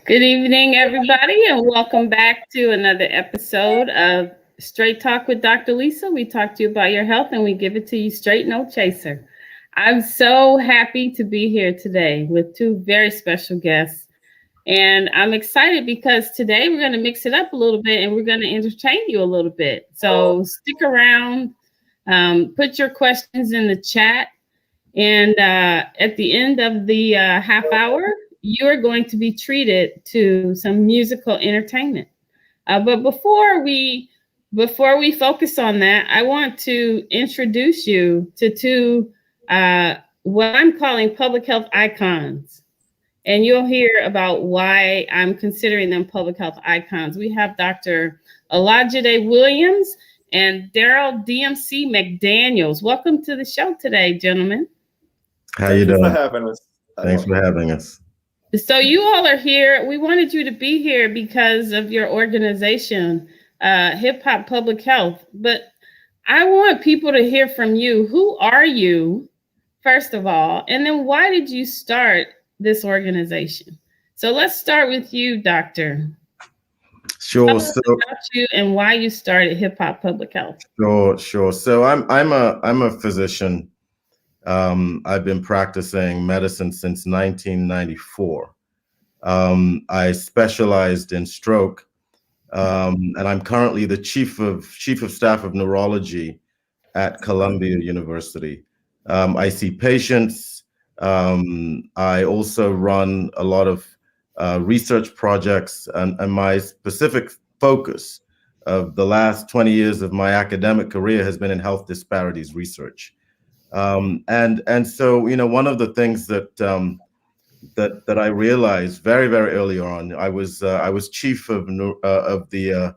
Good evening, everybody, and welcome back to another episode of Straight Talk with Dr. Lisa. We talk to you about your health and we give it to you straight, no chaser. I'm so happy to be here today with two very special guests. And I'm excited because today we're going to mix it up a little bit and we're going to entertain you a little bit. So stick around, put your questions in the chat. And at the end of the half hour, you are going to be treated to some musical entertainment. But before we focus on that, I want to introduce you to two what I'm calling public health icons. And you'll hear about why I'm considering them public health icons. We have Dr. Olajide Williams and Darryl DMC McDaniels. Welcome to the show today, gentlemen. How you doing? Thank you for having us. Thanks for having us. So you all are here. We wanted you to be here because of your organization, Hip Hop Public Health. But I want people to hear from you. Who are you, first of all? And then why did you start this organization? So let's start with you, Doctor. Sure. Tell us about you and why you started Hip Hop Public Health. Sure. So I'm a physician. I've been practicing medicine since 1994. I specialized in stroke, and I'm currently the chief of staff of neurology at Columbia University. I see patients. I also run a lot of research projects, and my specific focus of the last 20 years of my academic career has been in health disparities research. And so, one of the things that I realized very, very early on, I was chief of the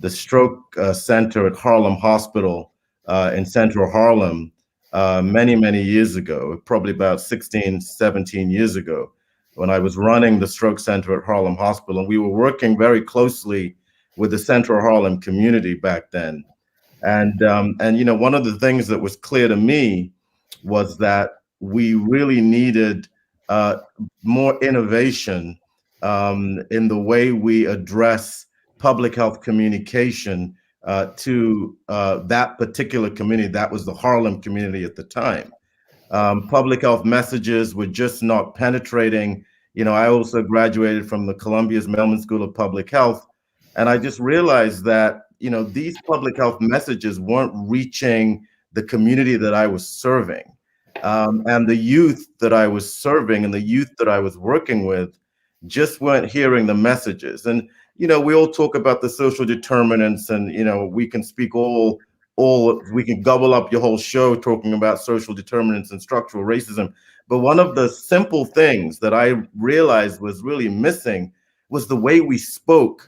stroke center at Harlem Hospital in Central Harlem many years ago, probably about 16, 17 years ago, when I was running the stroke center at Harlem Hospital, and we were working very closely with the Central Harlem community back then. And one of the things that was clear to me was that we really needed more innovation in the way we address public health communication to that particular community. That was the Harlem community at the time. Public health messages were just not penetrating. I also graduated from the Columbia's Mailman School of Public Health, and I just realized that these public health messages weren't reaching the community that I was serving. And the youth that I was serving and the youth that I was working with just weren't hearing the messages. And, we all talk about the social determinants, and, we can speak we can gobble up your whole show talking about social determinants and structural racism. But one of the simple things that I realized was really missing was the way we spoke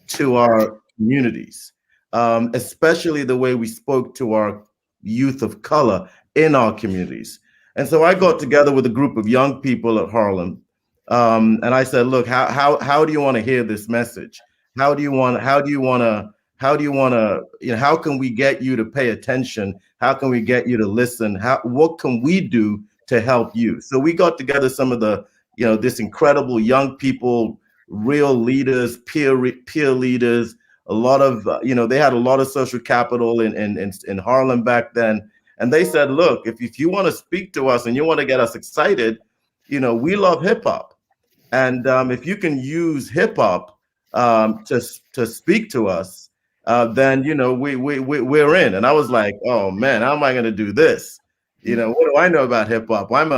to our communities, especially the way we spoke to our youth of color in our communities. And so I got together with a group of young people at Harlem, and I said, look, how do you want to hear this message? How can we get you to pay attention? How can we get you to listen? What can we do to help you? So we got together some of the, this incredible young people, real leaders, peer leaders, a lot of, they had a lot of social capital in Harlem back then. And they said, look, if you want to speak to us and you want to get us excited, we love hip hop. And if you can use hip hop to speak to us, then, we're in. And I was like, oh man, how am I going to do this? What do I know about hip hop? I'm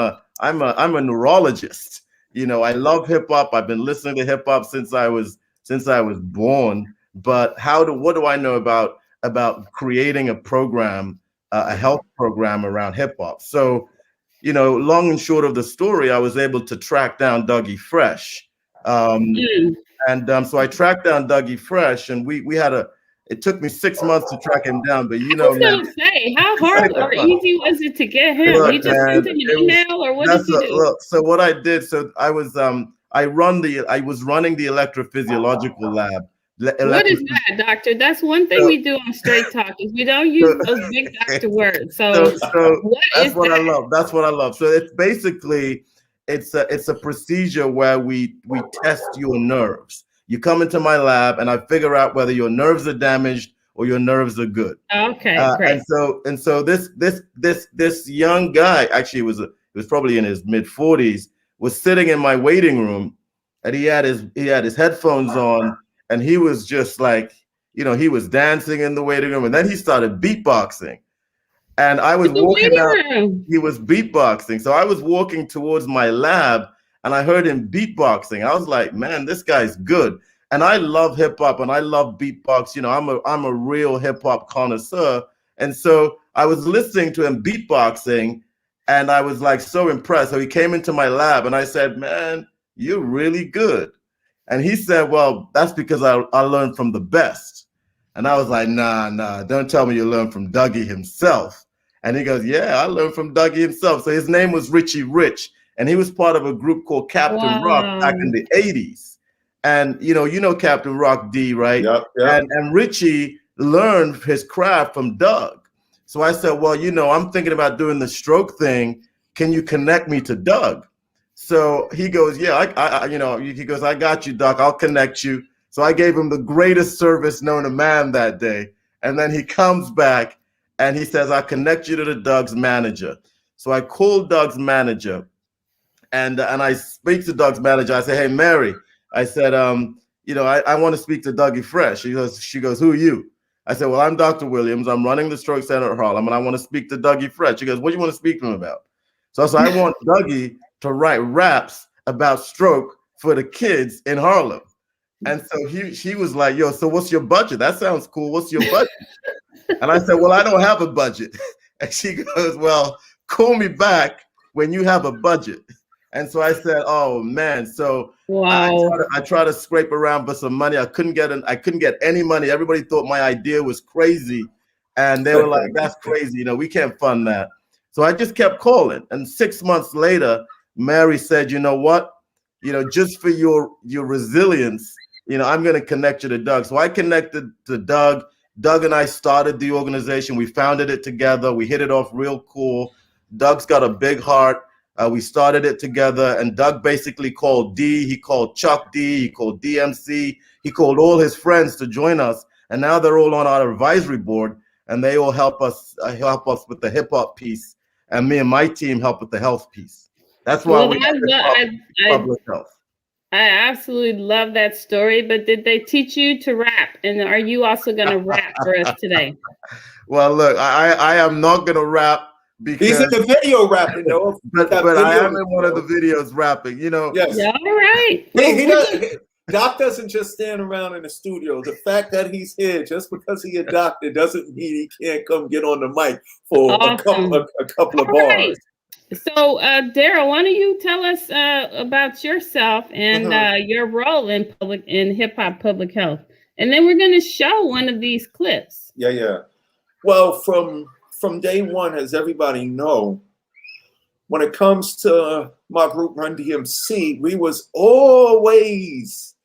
a neurologist. I love hip hop. I've been listening to hip hop since I was born. But what do I know about creating a program, a health program around hip hop? So, long and short of the story, I was able to track down Dougie Fresh. And so I tracked down Dougie Fresh, and we had it took me 6 months to track him down, but I was gonna say, how hard or easy was it to get him? You just sent him an email, or what did you do? Look, so what I did, I was running the electrophysiological lab. What is that, doctor? That's one thing we do on Straight Talk is we don't use those big doctor words. So that's what I love. That's what I love. So it's basically it's a procedure where we test your nerves. You come into my lab and I figure out whether your nerves are damaged or your nerves are good. Okay, great. And so this young guy, actually he was probably in his mid 40s, was sitting in my waiting room, and he had his headphones on, and he was just like, he was dancing in the waiting room, and then he started beatboxing. And I was walking out, he was beatboxing. So I was walking towards my lab and I heard him beatboxing. I was like, man, this guy's good. And I love hip hop and I love beatbox. I'm a real hip hop connoisseur. And so I was listening to him beatboxing and I was like so impressed. So he came into my lab and I said, man, you're really good. And he said, well, that's because I learned from the best. And I was like, nah, don't tell me you learned from Dougie himself. And he goes, yeah, I learned from Dougie himself. So his name was Richie Rich, and he was part of a group called Captain Rock back in the 80s. And you know Captain Rock D, right? Yep. And Richie learned his craft from Doug. So I said, well, I'm thinking about doing the stroke thing. Can you connect me to Doug? So he goes, yeah, he goes, I got you, Doc. I'll connect you. So I gave him the greatest service known to man that day. And then he comes back and he says, I'll connect you to the Doug's manager. So I called Doug's manager and I speak to Doug's manager. I say, hey, Mary, I said, I want to speak to Dougie Fresh. She goes, who are you? I said, well, I'm Dr. Williams. I'm running the stroke center at Harlem and I want to speak to Dougie Fresh. She goes, what do you want to speak to him about? So I said, I want Dougie to write raps about stroke for the kids in Harlem. And so she was like, yo, so what's your budget? That sounds cool. What's your budget? And I said, well, I don't have a budget. And she goes, well, call me back when you have a budget. And so I said, oh man. So wow. I tried to scrape around for some money. I couldn't get any money. Everybody thought my idea was crazy. And they were like, that's crazy. We can't fund that. So I just kept calling. And 6 months later, Mary said, you know what? Just for your resilience, I'm going to connect you to Doug. So I connected to Doug. Doug and I started the organization. We founded it together. We hit it off real cool. Doug's got a big heart. We started it together, and Doug basically called D. He called Chuck D. He called DMC. He called all his friends to join us, and now they're all on our advisory board, and they all help us with the hip hop piece, and me and my team help with the health piece. That's why public health. I absolutely love that story, but did they teach you to rap? And are you also going to rap for us today? Well, look, I am not going to rap because he's in the video rapping, though. But I am in one of the videos rapping, Yes. Yeah, all right. He doesn't. Doc doesn't just stand around in the studio. The fact that he's here just because he's a doctor doesn't mean he can't come get on the mic for a couple of bars. Right. So, Darryl, why don't you tell us about yourself and your role in hip hop public health, and then we're going to show one of these clips. Yeah. Well, from day one, as everybody know, when it comes to my group Run DMC, we was always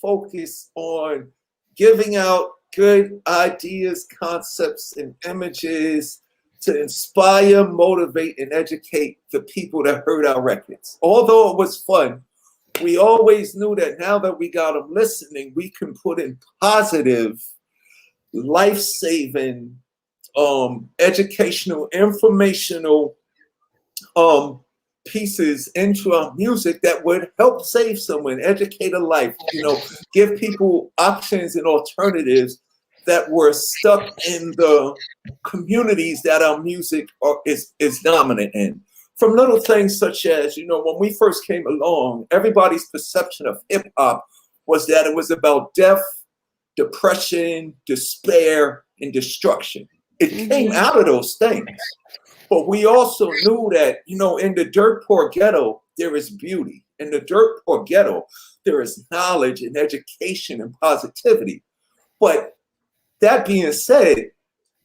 focused on giving out good ideas, concepts, and images to inspire, motivate, and educate the people that heard our records. Although it was fun, we always knew that now that we got them listening, we can put in positive, life-saving, educational, informational pieces into our music that would help save someone, educate a life, give people options and alternatives that were stuck in the communities that our music is dominant in. From little things such as, when we first came along, everybody's perception of hip hop was that it was about death, depression, despair, and destruction. It came out of those things. But we also knew that, in the dirt poor ghetto, there is beauty. In the dirt poor ghetto, there is knowledge and education and positivity. But that being said,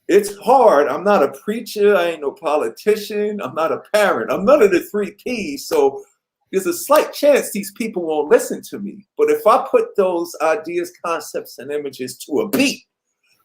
it's hard. I'm not a preacher. I ain't no politician. I'm not a parent. I'm none of the 3 Ps. So there's a slight chance these people won't listen to me. But if I put those ideas, concepts, and images to a beat,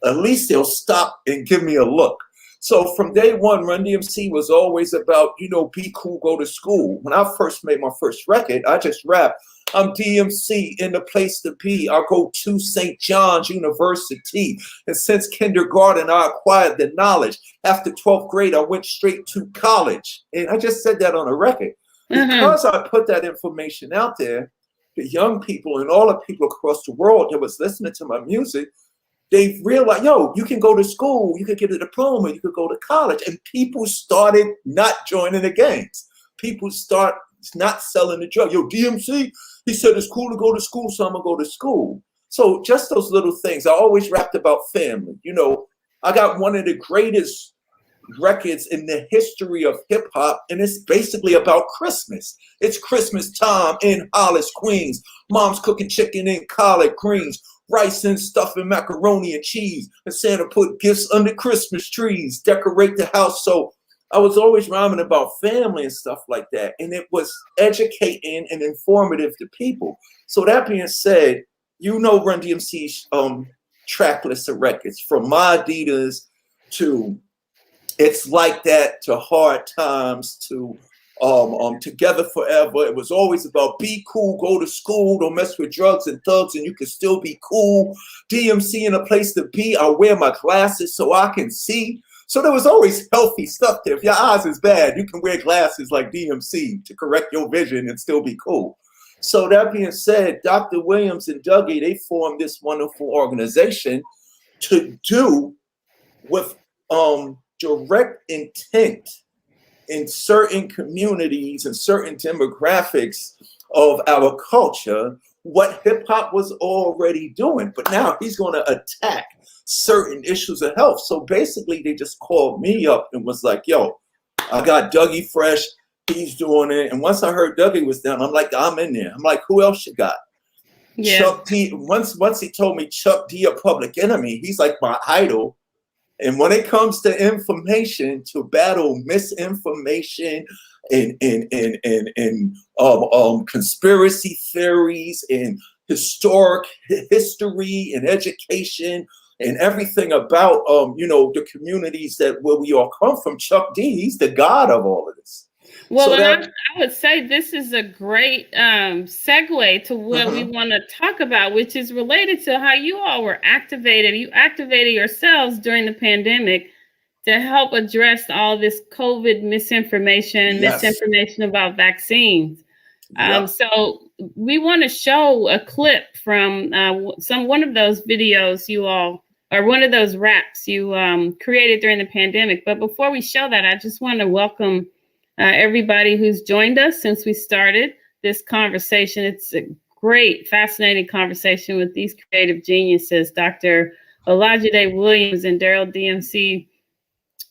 at least they'll stop and give me a look. So from day one, Run DMC was always about, be cool, go to school. When I first made my first record, I just rapped, I'm DMC in the place to be. I go to St. John's University. And since kindergarten, I acquired the knowledge. After 12th grade, I went straight to college. And I just said that on a record. Because I put that information out there, the young people and all the people across the world that was listening to my music, they realized, you can go to school, you could get a diploma, you could go to college. And people started not joining the gangs. People start not selling the drug. DMC, he said it's cool to go to school, so I'm gonna go to school. So just those little things. I always rapped about family. I got one of the greatest records in the history of hip hop, and it's basically about Christmas. It's Christmas time in Hollis, Queens. Mom's cooking chicken and collard greens, rice and stuffing, macaroni and cheese, and Santa put gifts under Christmas trees, decorate the house. So I was always rhyming about family and stuff like that, and it was educating and informative to people. So that being said, Run DMC's track list of records, from My Adidas to It's Like That to Hard Times to Together Forever. It was always about be cool, go to school, don't mess with drugs and thugs, and you can still be cool. DMC in a place to be. I wear my glasses so I can see. So there was always healthy stuff there. If your eyes is bad, you can wear glasses like DMC to correct your vision and still be cool. So that being said, Dr. Williams and Dougie, they formed this wonderful organization to do with direct intent in certain communities and certain demographics of our culture, what hip hop was already doing. But now he's going to attack certain issues of health. So basically they just called me up and was like, I got Dougie Fresh, he's doing it. And once I heard Dougie was down, I'm like, I'm in there. I'm like, who else you got? Yeah. Chuck D. Once he told me Chuck D, a Public Enemy, he's like my idol. And when it comes to information, to battle misinformation and conspiracy theories and historic history and education and everything about the communities where we all come from, Chuck D, he's the god of all of this. Well, so I would say this is a great segue to what we want to talk about, which is related to how you all were activated. You activated yourselves during the pandemic to help address all this COVID misinformation about vaccines. So we want to show a clip from one of those videos you all, or one of those raps you created during the pandemic. But before we show that, I just want to welcome everybody who's joined us since we started this conversation. It's a great, fascinating conversation with these creative geniuses, Dr. Olajide Williams and Darryl DMC,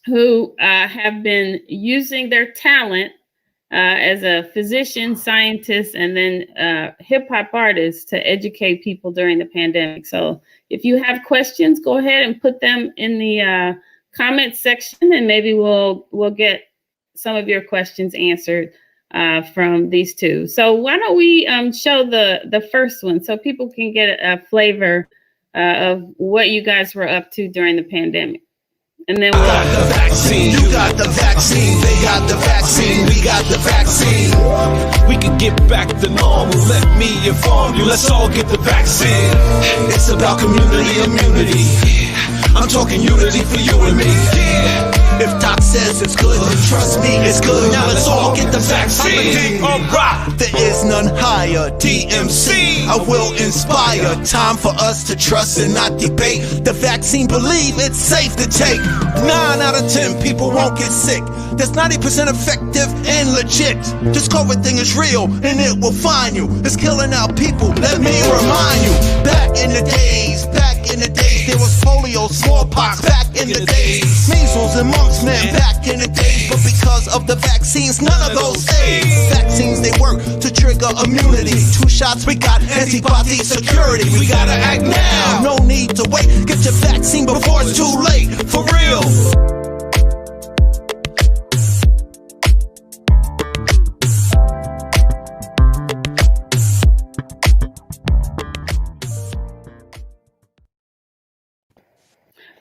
who have been using their talent as a physician, scientist, and then hip hop artist to educate people during the pandemic. So if you have questions, go ahead and put them in the comment section, and maybe we'll get some of your questions answered from these two. So why don't we show the first one so people can get a flavor of what you guys were up to during the pandemic. And then we'll got the vaccine. You got the vaccine. They got the vaccine. We got the vaccine. We can get back to normal. Let me inform you. Let's all get the vaccine. It's about community immunity. I'm talking unity for you and me. Yeah. If Doc says it's good, then trust me, it's good. Now let's all get the vaccine. Alright. There is none higher. DMC, I will inspire. Time for us to trust and not debate. The vaccine, believe it's safe to take. 9 out of 10 people won't get sick. That's 90% effective and legit. This COVID thing is real and it will find you. It's killing our people, let me remind you. Back in the days, there was polio, smallpox, back in the days. Measles and mumps, man, back in the days. But because of the vaccines, none of those days. Vaccines, they work to trigger immunity. 2 shots, we got antibody security. We gotta act now, no need to wait. Get your vaccine before it's too late, for real.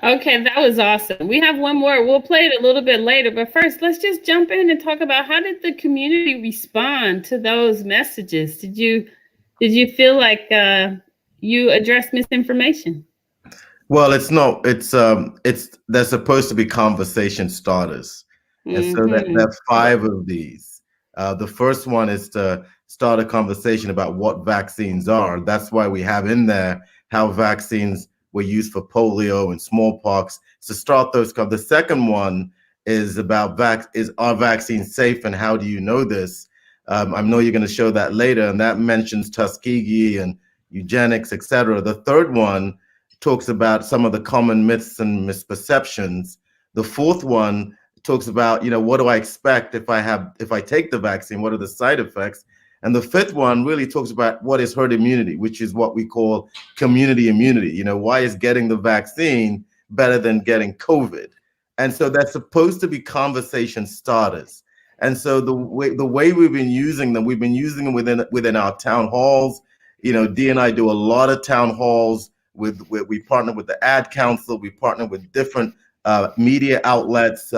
Okay, that was awesome. We have one more. We'll play it a little bit later, but first, let's just jump in and talk about how did the community respond to those messages? Did you feel like you addressed misinformation? Well, it's no, it's they're supposed to be conversation starters, and so that there Mm-hmm. are five of these. The first one is to start a conversation about what vaccines are. That's why we have in there how vaccines were used for polio and smallpox to start those. The second one is about is are vaccines safe and how do you know this? I know you're going to show that later, and that mentions Tuskegee and eugenics, etc. The third one talks about some of the common myths and misperceptions. The fourth one talks about, what do I expect if I take the vaccine? What are the side effects? And the fifth one really talks about what is herd immunity, which is what we call community immunity. Why is getting the vaccine better than getting COVID? And so that's supposed to be conversation starters. And so the way we've been using them within our town halls. Dee and I do a lot of town halls. We partner with the Ad Council. We partner with different media outlets.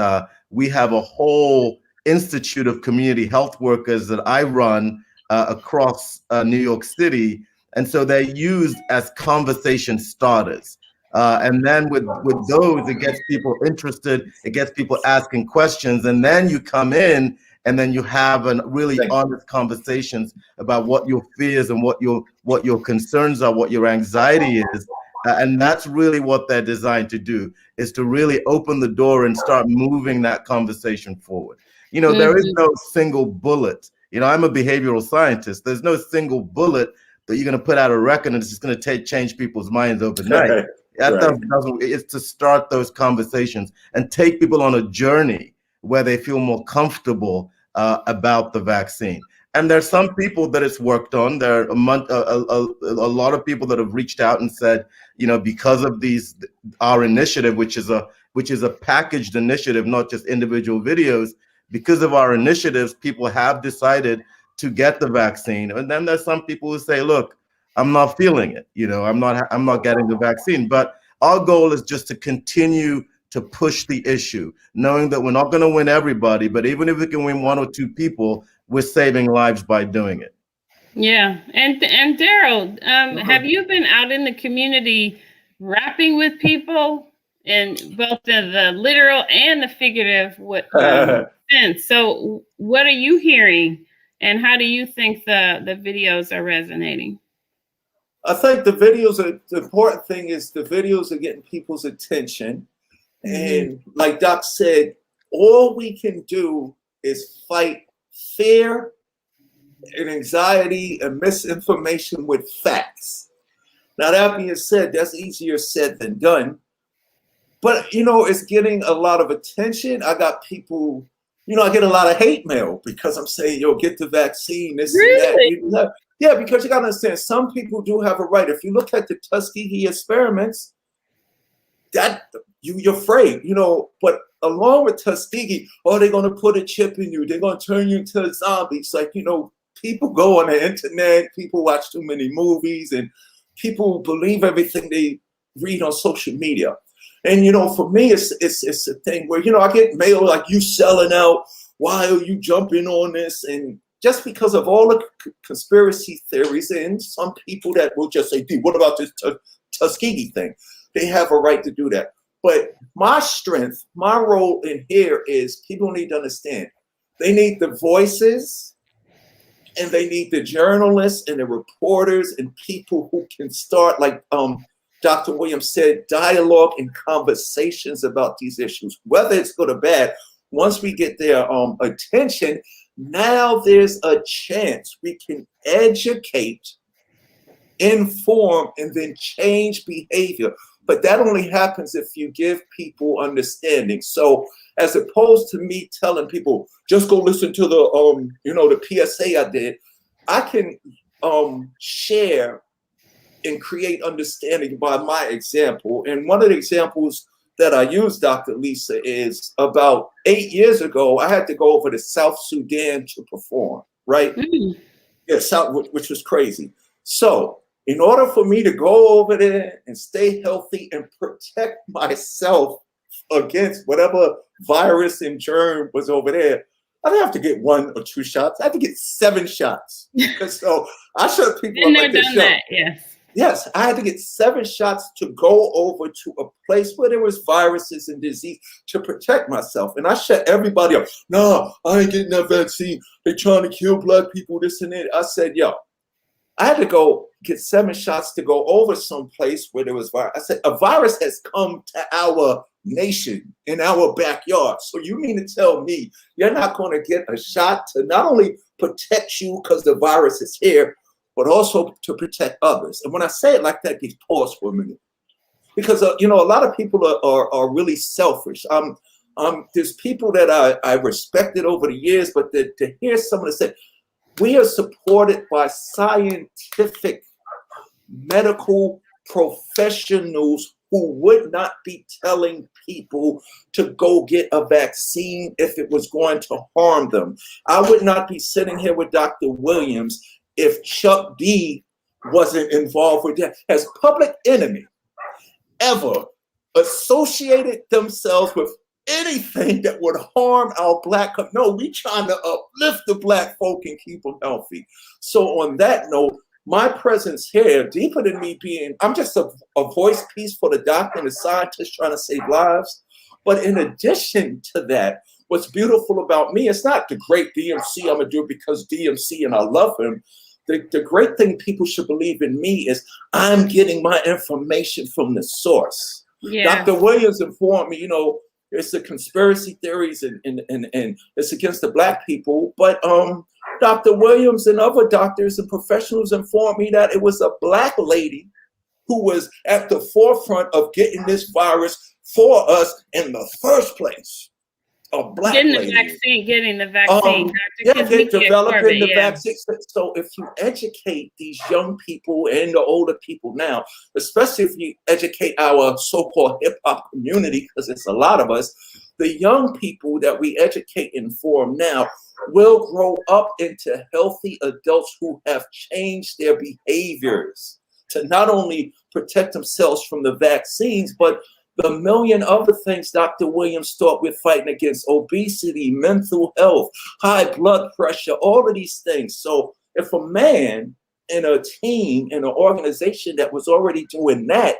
We have a whole institute of community health workers that I run across New York City, and so they're used as conversation starters. And then with those, it gets people interested. It gets people asking questions, and then you come in, and then you have really honest conversations about what your fears and what your concerns are, what your anxiety is. And that's really what they're designed to do, is to really open the door and start moving that conversation forward. There is no single bullet. I'm a behavioral scientist. There's no single bullet that you're going to put out a record and it's just going to change people's minds overnight. That doesn't. It's to start those conversations and take people on a journey where they feel more comfortable about the vaccine. And there's some people that it's worked on. There are a lot of people that have reached out and said, because of our initiative, which is a packaged initiative, not just individual videos. Because of our initiatives, people have decided to get the vaccine. And then there's some people who say, look, I'm not feeling it. I'm not getting the vaccine. But our goal is just to continue to push the issue, knowing that we're not going to win everybody, but even if we can win one or two people, we're saving lives by doing it. Yeah. And Darryl, have you been out in the community rapping with people in both the literal and the figurative sense? So what are you hearing and how do you think the videos are resonating? I think the important thing is the videos are getting people's attention. And like Doc said, all we can do is fight fear and anxiety and misinformation with facts. Now, that being said, that's easier said than done. But, it's getting a lot of attention. I got people, I get a lot of hate mail because I'm saying, get the vaccine, this really? and that. Yeah, because you got to understand, some people do have a right. If you look at the Tuskegee experiments, that you're afraid, but along with Tuskegee, they're going to put a chip in you. They're going to turn you into a zombie. It's like, people go on the internet, people watch too many movies, and people believe everything they read on social media. And, for me, it's a thing where, I get mail like, you selling out. Why are you jumping on this? And just because of all the conspiracy theories and some people that will just say, dude, what about this Tuskegee thing? They have a right to do that. But my strength, my role in here is people need to understand. They need the voices and they need the journalists and the reporters and people who can start, like Dr. Williams said, dialogue and conversations about these issues, whether it's good or bad. Once we get their attention, now there's a chance we can educate, inform, and then change behavior. But that only happens if you give people understanding. So as opposed to me telling people, just go listen to the, the PSA I did, I can share and create understanding by my example. And one of the examples that I use, Dr. Lisa, is about 8 years ago, I had to go over to South Sudan to perform, right? Yeah, which was crazy. So In order for me to go over there and stay healthy and protect myself against whatever virus and germ was over there, I didn't have to get 1 or 2 shots. I had to get 7 shots. So I showed people Been like there, this done show. that, yes. Yes, I had to get 7 shots to go over to a place where there was viruses and disease to protect myself. And I shut everybody up. No, I ain't getting that vaccine. They trying to kill black people, this and that. I said, yo, I had to go get 7 shots to go over someplace where there was virus. I said, a virus has come to our nation in our backyard. So you mean to tell me you're not going to get a shot to not only protect you because the virus is here, but also to protect others? And when I say it like that, just pause for a minute. Because, a lot of people are really selfish. There's people that I respected over the years, but to hear someone say, we are supported by scientific medical professionals who would not be telling people to go get a vaccine if it was going to harm them. I would not be sitting here with Dr. Williams if Chuck D wasn't involved with that. Has Public Enemy ever associated themselves with anything that would harm our black? No, we trying to uplift the black folk and keep them healthy. So on that note, my presence here, deeper than me being, I'm just a voice piece for the doctor and the scientist trying to save lives. But in addition to that, what's beautiful about me, it's not the great DMC, I'm gonna do it because DMC and I love him. The great thing people should believe in me is I'm getting my information from the source. Yeah. Dr. Williams informed me, it's the conspiracy theories and it's against the black people. But Dr. Williams and other doctors and professionals informed me that it was a black lady who was at the forefront of getting this virus for us in the first place. A black getting lady. Getting the vaccine. Developing the vaccine. So if you educate these young people and the older people now, especially if you educate our so-called hip-hop community, because it's a lot of us, the young people that we educate and inform now will grow up into healthy adults who have changed their behaviors to not only protect themselves from the vaccines, but the million other things Dr. Williams thought we're fighting against: obesity, mental health, high blood pressure, all of these things. So if a man in a team, in an organization that was already doing that,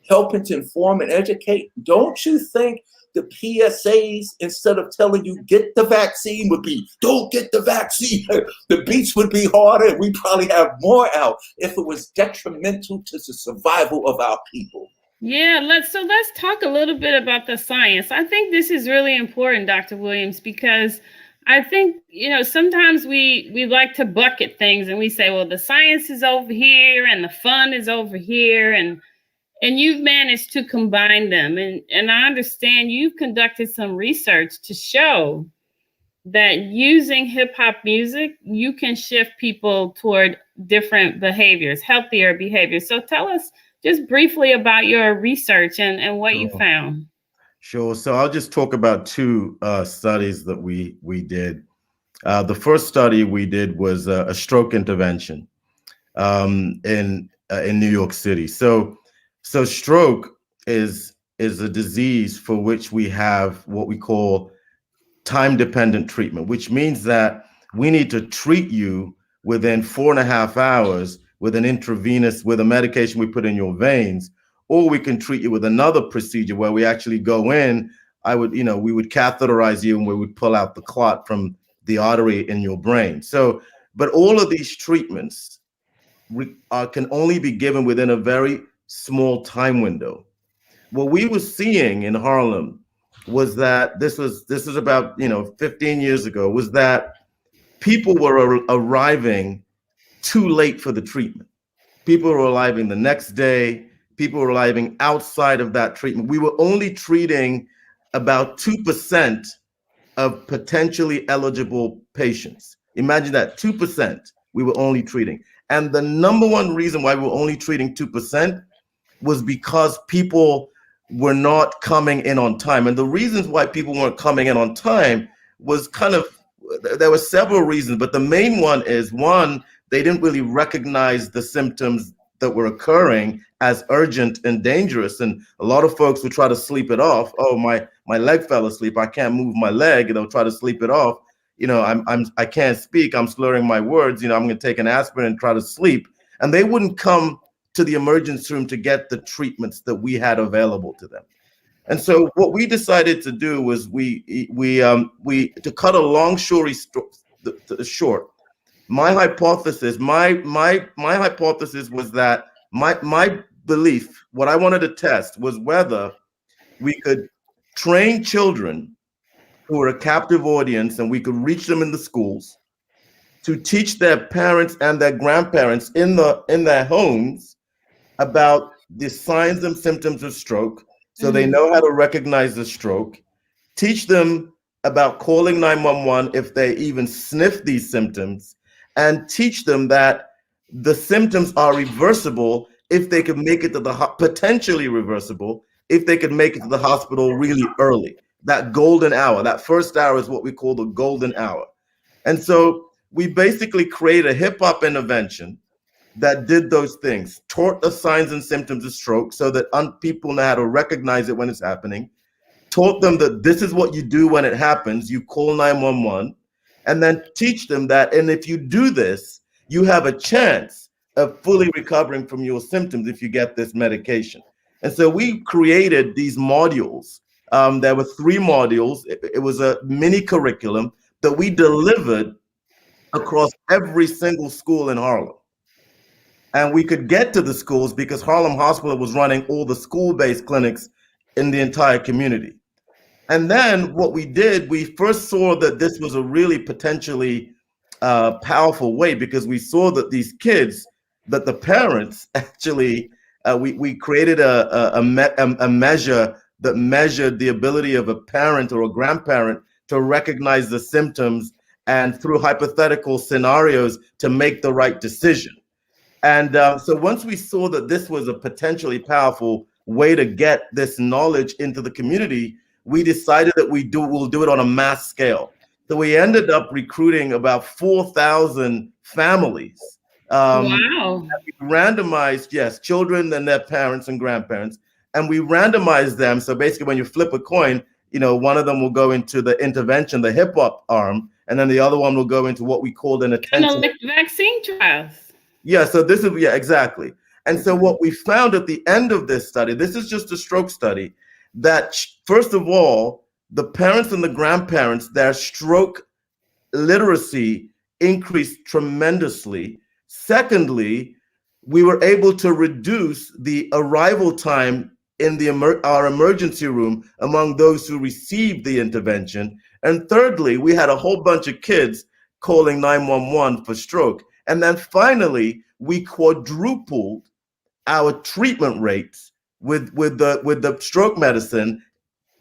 helping to inform and educate, don't you think the PSAs, instead of telling you get the vaccine, would be don't get the vaccine? The beats would be harder. We probably have more out if it was detrimental to the survival of our people. Yeah, let's talk a little bit about the science. I think this is really important, Dr. Williams, because I think, sometimes we like to bucket things and we say, well, the science is over here and the fun is over here, and you've managed to combine them. And I understand you've conducted some research to show that using hip hop music, you can shift people toward different behaviors, healthier behaviors. So tell us just briefly about your research and what you found. Sure. So I'll just talk about 2 studies that we did. The first study we did was a stroke intervention in New York City. So stroke is a disease for which we have what we call time-dependent treatment, which means that we need to treat you within 4.5 hours with a medication we put in your veins, or we can treat you with another procedure where we actually go in. We would catheterize you and we would pull out the clot from the artery in your brain. So, but all of these treatments can only be given within a very small time window. What we were seeing in Harlem was that this is about 15 years ago, was that people were arriving too late for the treatment. People were arriving the next day. People were arriving outside of that treatment. We were only treating about 2% of potentially eligible patients. Imagine that, 2% we were only treating. And the number one reason why we were only treating 2% was because people were not coming in on time. And the reasons why people weren't coming in on time was there were several reasons, but the main one is, one, they didn't really recognize the symptoms that were occurring as urgent and dangerous. And a lot of folks would try to sleep it off. Oh, my leg fell asleep. I can't move my leg. And they'll try to sleep it off. You know, I can't speak. I'm slurring my words. You know, I'm going to take an aspirin and try to sleep. And they wouldn't come to the emergency room to get the treatments that we had available to them. And so what we decided to do was we to cut a long story short. My hypothesis was that my belief, what I wanted to test was whether we could train children who were a captive audience and we could reach them in the schools to teach their parents and their grandparents in their homes about the signs and symptoms of stroke, so they know how to recognize the stroke, teach them about calling 911 if they even sniff these symptoms, and teach them that the symptoms are reversible if they could make it to the potentially reversible if they could make it to the hospital really early. That golden hour, that first hour is what we call the golden hour. And so we basically created a hip hop intervention that did those things, taught the signs and symptoms of stroke so that people know how to recognize it when it's happening, taught them that this is what you do when it happens, you call 911, and then teach them that, and if you do this, you have a chance of fully recovering from your symptoms if you get this medication. And so we created these modules. There were 3 modules. It was a mini curriculum that we delivered across every single school in Harlem. And we could get to the schools because Harlem Hospital was running all the school-based clinics in the entire community. And then what we did, we first saw that this was a really potentially powerful way, because we saw that these kids, that the parents actually, we created a measure that measured the ability of a parent or a grandparent to recognize the symptoms and through hypothetical scenarios to make the right decision. And so once we saw that this was a potentially powerful way to get this knowledge into the community, we decided that we'll do it on a mass scale. So we ended up recruiting about 4,000 families. Wow. We randomized, yes, children and their parents and grandparents, and we randomized them. So basically when you flip a coin, you know, one of them will go into the intervention, the hip hop arm, and then the other one will go into what we called an attention. Like vaccine trials. Yeah, so this is, yeah, exactly. And so what we found at the end of this study, this is just a stroke study, that first of all, the parents and the grandparents, their stroke literacy increased tremendously. Secondly, we were able to reduce the arrival time in our emergency room among those who received the intervention. And thirdly, we had a whole bunch of kids calling 911 for stroke. And then finally, we quadrupled our treatment rates with the stroke medicine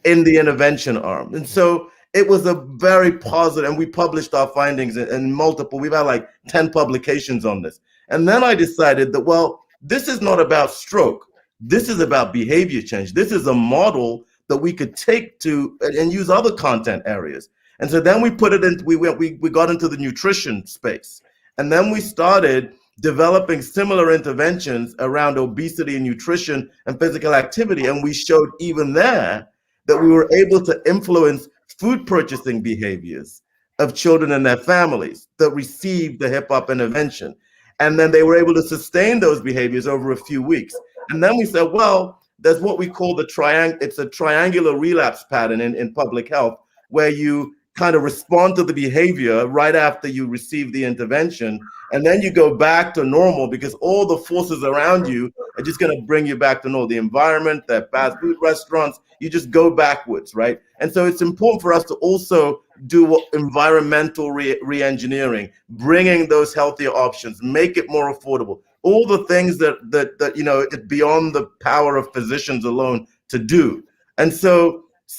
in the intervention arm. And so it was a very positive, and we published our findings in multiple, we've had like 10 publications on this. And then I decided that, well, this is not about stroke. This is about behavior change. This is a model that we could take to and use other content areas. And so then we put it in, we got into the nutrition space. And then we started developing similar interventions around obesity and nutrition and physical activity. And we showed even there that we were able to influence food purchasing behaviors of children and their families that received the hip hop intervention. And then they were able to sustain those behaviors over a few weeks. And then we said, well, there's what we call it's a triangular relapse pattern in public health, where you kind of respond to the behavior right after you receive the intervention, and then you go back to normal because all the forces around you are just going to bring you back to normal. The environment, the fast food restaurants, you just go backwards, right? And so it's important for us to also do environmental re-engineering, bringing those healthier options, make it more affordable, all the things that you know, it's beyond the power of physicians alone to do. And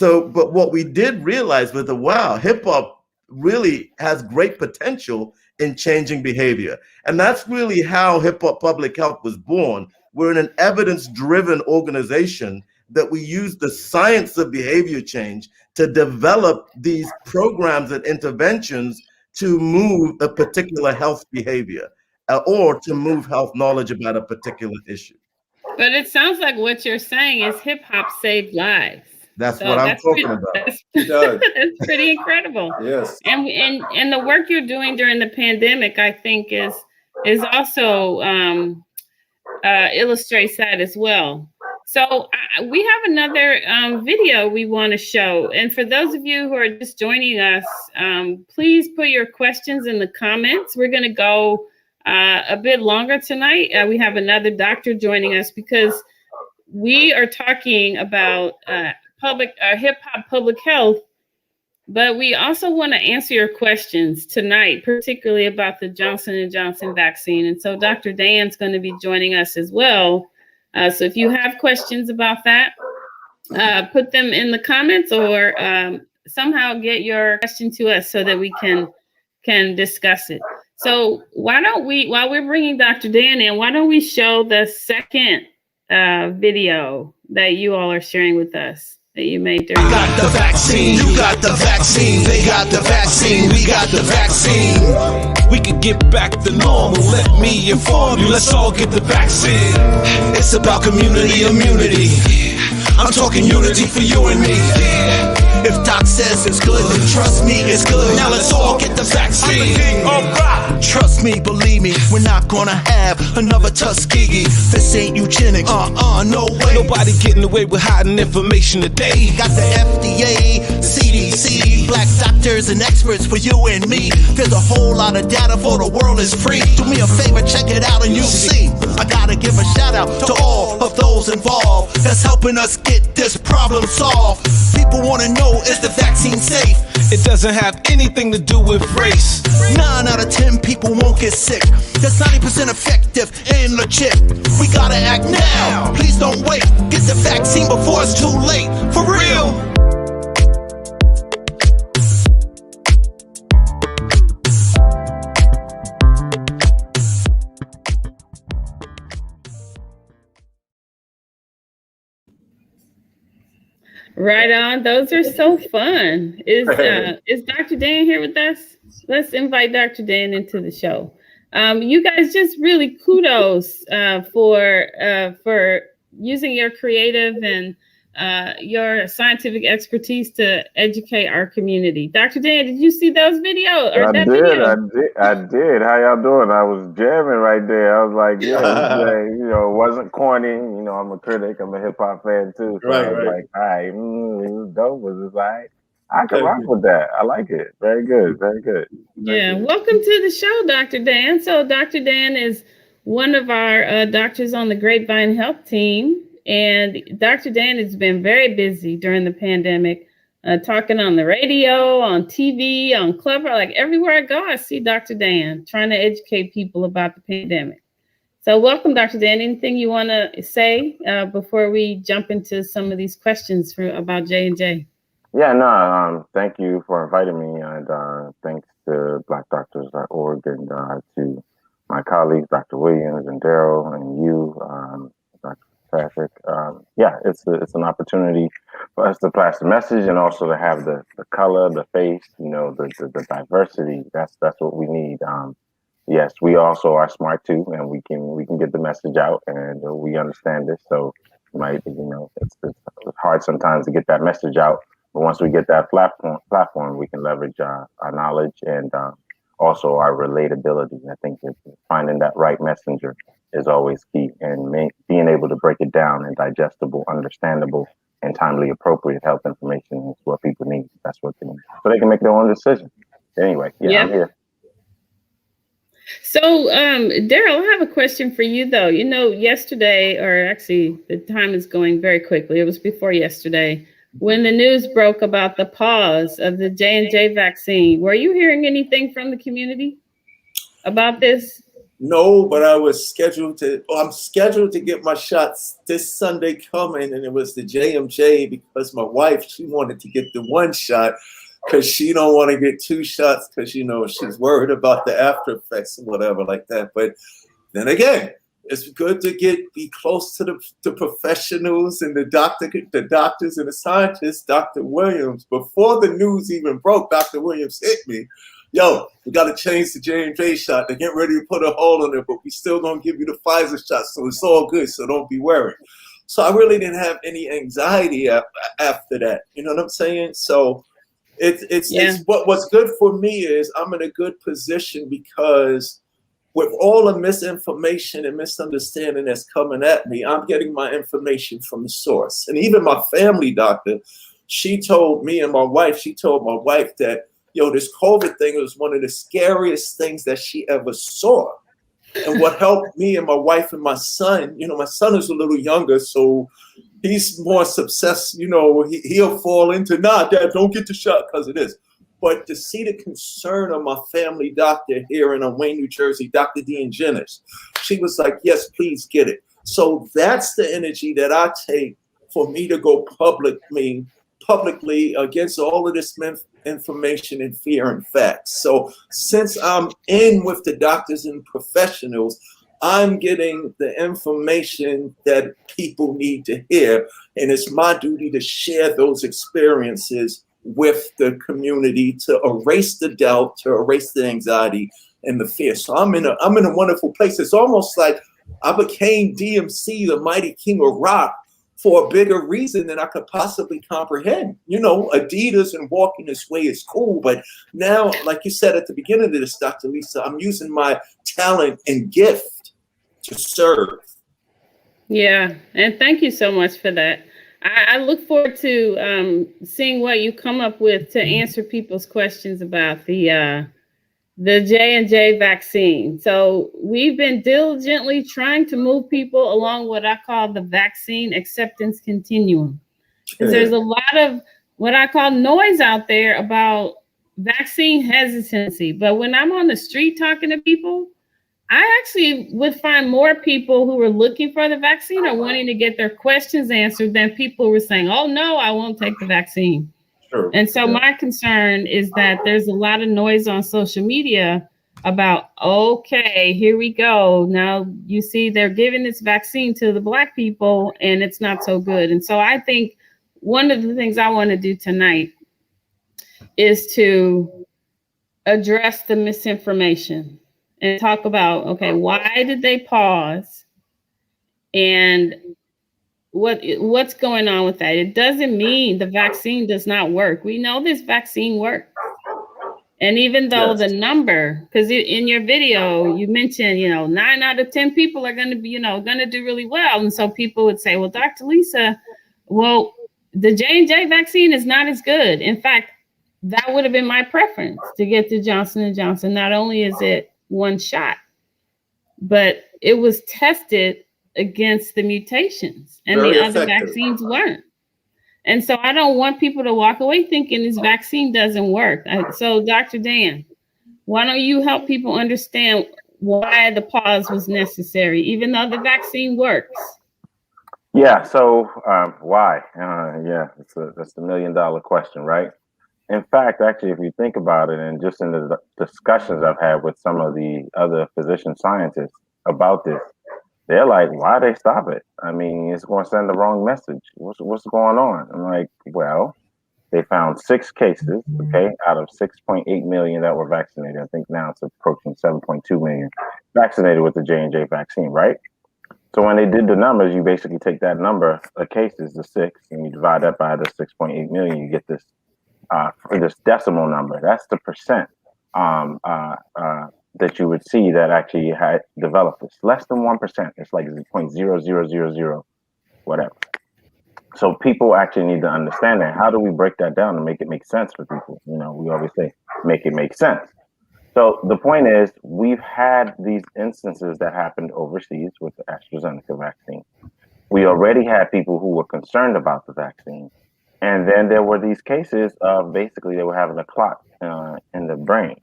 but what we did realize was that, wow, hip hop really has great potential in changing behavior. And that's really how Hip Hop Public Health was born. We're in an evidence-driven organization that we use the science of behavior change to develop these programs and interventions to move a particular health behavior. or to move health knowledge about a particular issue. But it sounds like what you're saying is hip hop saved lives. That's what I'm talking about. That's pretty incredible. Yes. And the work you're doing during the pandemic, I think, is also illustrates that as well. So we have another video we want to show. And for those of you who are just joining us, please put your questions in the comments. We're going to go a bit longer tonight. We have another doctor joining us because we are talking about hip hop public health, but we also want to answer your questions tonight, particularly about the Johnson & Johnson vaccine. And so Dr. Dan's going to be joining us as well. So if you have questions about that, put them in the comments or somehow get your question to us so that we can discuss it. So why don't we, while we're bringing Dr. Dan in, why don't we show the second video that you all are sharing with us that you made during. We got the vaccine, you got the vaccine, they got the vaccine, we got the vaccine. We can get back to normal, let me inform you, let's all get the vaccine. It's about community immunity, I'm talking unity for you and me. If Doc says it's good, then trust me, it's good. Now let's all get the vaccine. Alright. Trust me, believe me, we're not gonna have another Tuskegee. This ain't eugenics, no way. Nobody getting away with hiding information today. Got the FDA, CDC, black doctors and experts for you and me. There's a whole lot of data for the world is free. Do me a favor, check it out and you'll see. I gotta give a shout out to all of those involved that's helping us get this problem solved. People wanna know, is the vaccine safe? It doesn't have anything to do with race. 9 out of 10 people won't get sick. That's 90% effective and legit. We gotta act now, please don't wait. Get the vaccine before it's too late, for real. Right on. Those are so fun. Is Dr. Dan here with us? Let's invite Dr. Dan into the show. You guys, just really kudos for using your creative and your scientific expertise to educate our community. Dr. Dan, did you see those videos? I did. How y'all doing? I was jamming right there. I was like, it wasn't corny. You know, I'm a critic. I'm a hip hop fan too. So I was like, all right, it was dope. Was just like, I can rock with that. I like it. Very good. Very good. Welcome to the show, Dr. Dan. So Dr. Dan is one of our doctors on the Grapevine Health team. And Dr. Dan has been very busy during the pandemic, talking on the radio, on TV, on Clubhouse, like everywhere I go, I see Dr. Dan trying to educate people about the pandemic. So welcome, Dr. Dan. Anything you want to say before we jump into some of these questions about J&J? Yeah, no, thank you for inviting me. And thanks to BlackDoctors.org and to my colleagues, Dr. Williams and Darryl and you, Dr. Patrick. It's an opportunity for us to pass the message and also to have the color, the face, the diversity. That's what we need. Yes, we also are smart too, and we can get the message out, and we understand this. So, it's hard sometimes to get that message out, but once we get that platform, we can leverage our knowledge and also our relatability. I think that finding that right messenger is always key, and being able to break it down in digestible, understandable, and timely appropriate health information is what people need. That's what they need, so they can make their own decision. Anyway, I'm here. So, Darryl, I have a question for you, though. Yesterday, or actually, the time is going very quickly. It was before yesterday when the news broke about the pause of the J&J vaccine. Were you hearing anything from the community about this? No, but I'm scheduled to get my shots this Sunday coming, and it was the J&J because my wife, she wanted to get the one shot because she don't want to get 2 shots because, she's worried about the after effects and whatever like that. But then again, it's good to be close to the professionals and the doctors and the scientists. Dr. Williams, before the news even broke, Dr. Williams hit me. yo, we got to change the J&J shot. They're getting ready to put a hold on it, but we still going to give you the Pfizer shot. So it's all good. So don't be worried. So I really didn't have any anxiety after that. You know what I'm saying? So it's what's good for me is I'm in a good position because with all the misinformation and misunderstanding that's coming at me, I'm getting my information from the source. And even my family doctor, she told my wife that, yo, this COVID thing was one of the scariest things that she ever saw. And what helped me and my wife and my son, my son is a little younger, so he's more obsessed, he'll fall into, nah, Dad, don't get the shot because of this. But to see the concern of my family doctor here in Wayne, New Jersey, Dr. Dean Jennings, she was like, yes, please get it. So that's the energy that I take for me to go publicly against all of this information and fear and facts. So since I'm in with the doctors and professionals, I'm getting the information that people need to hear. And it's my duty to share those experiences with the community to erase the doubt, to erase the anxiety and the fear. So I'm in a wonderful place. It's almost like I became DMC, the mighty king of rock, for a bigger reason than I could possibly comprehend. Adidas and walking this way is cool, but now, like you said at the beginning of this, Dr. Lisa, I'm using my talent and gift to serve. Yeah, and thank you so much for that. I look forward to seeing what you come up with to answer people's questions about the J&J vaccine. So we've been diligently trying to move people along what I call the vaccine acceptance continuum. Because there's a lot of what I call noise out there about vaccine hesitancy. But when I'm on the street talking to people, I actually would find more people who were looking for the vaccine or wanting to get their questions answered than people who were saying, oh, no, I won't take the vaccine. Sure. And so my concern is that there's a lot of noise on social media about, okay, here we go. Now you see they're giving this vaccine to the Black people and it's not so good. And so I think one of the things I want to do tonight is to address the misinformation and talk about, okay, why did they pause and what's going on with that? It doesn't mean the vaccine does not work. We know this vaccine works. And even though the number, because in your video, you mentioned, 9 out of 10 people are going to be, going to do really well. And so people would say, well, Dr. Lisa, well, the J&J vaccine is not as good. In fact, that would have been my preference to get the Johnson & Johnson. Not only is it one shot, but it was tested against the mutations and the other vaccines weren't. And so I don't want people to walk away thinking this vaccine doesn't work. So Dr. Dan, why don't you help people understand why the pause was necessary, even though the vaccine works? Yeah. So why? That's the $1 million question, right? In fact, actually, if you think about it, and just in the discussions I've had with some of the other physician scientists about this, they're like, why they stop it? I mean, it's going to send the wrong message. What's going on? I'm like, well, they found 6 cases, out of 6.8 million that were vaccinated. I think now it's approaching 7.2 million vaccinated with the J&J vaccine, right? So when they did the numbers, you basically take that number of cases, the 6, and you divide that by the 6.8 million, you get this decimal number. That's the percent that you would see that actually had developed this. Less than 1%. It's like 0.0000 whatever. So people actually need to understand that. How do we break that down and make it make sense for people? We always say, make it make sense. So the point is, we've had these instances that happened overseas with the AstraZeneca vaccine. We already had people who were concerned about the vaccine. And then there were these cases of basically they were having a clot in the brain.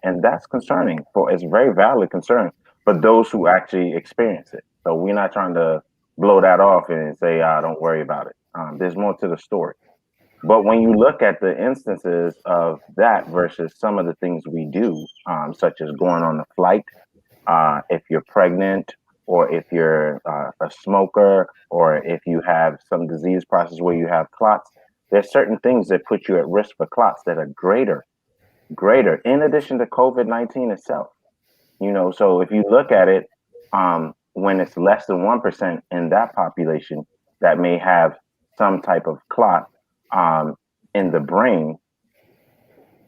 And that's concerning. It's a very valid concern for those who actually experience it. So we're not trying to blow that off and say, don't worry about it. There's more to the story. But when you look at the instances of that versus some of the things we do, such as going on a flight, if you're pregnant, or if you're a smoker, or if you have some disease process where you have clots, there's certain things that put you at risk for clots that are greater greater, in addition to COVID-19 itself. So if you look at it, when it's less than 1% in that population that may have some type of clot in the brain,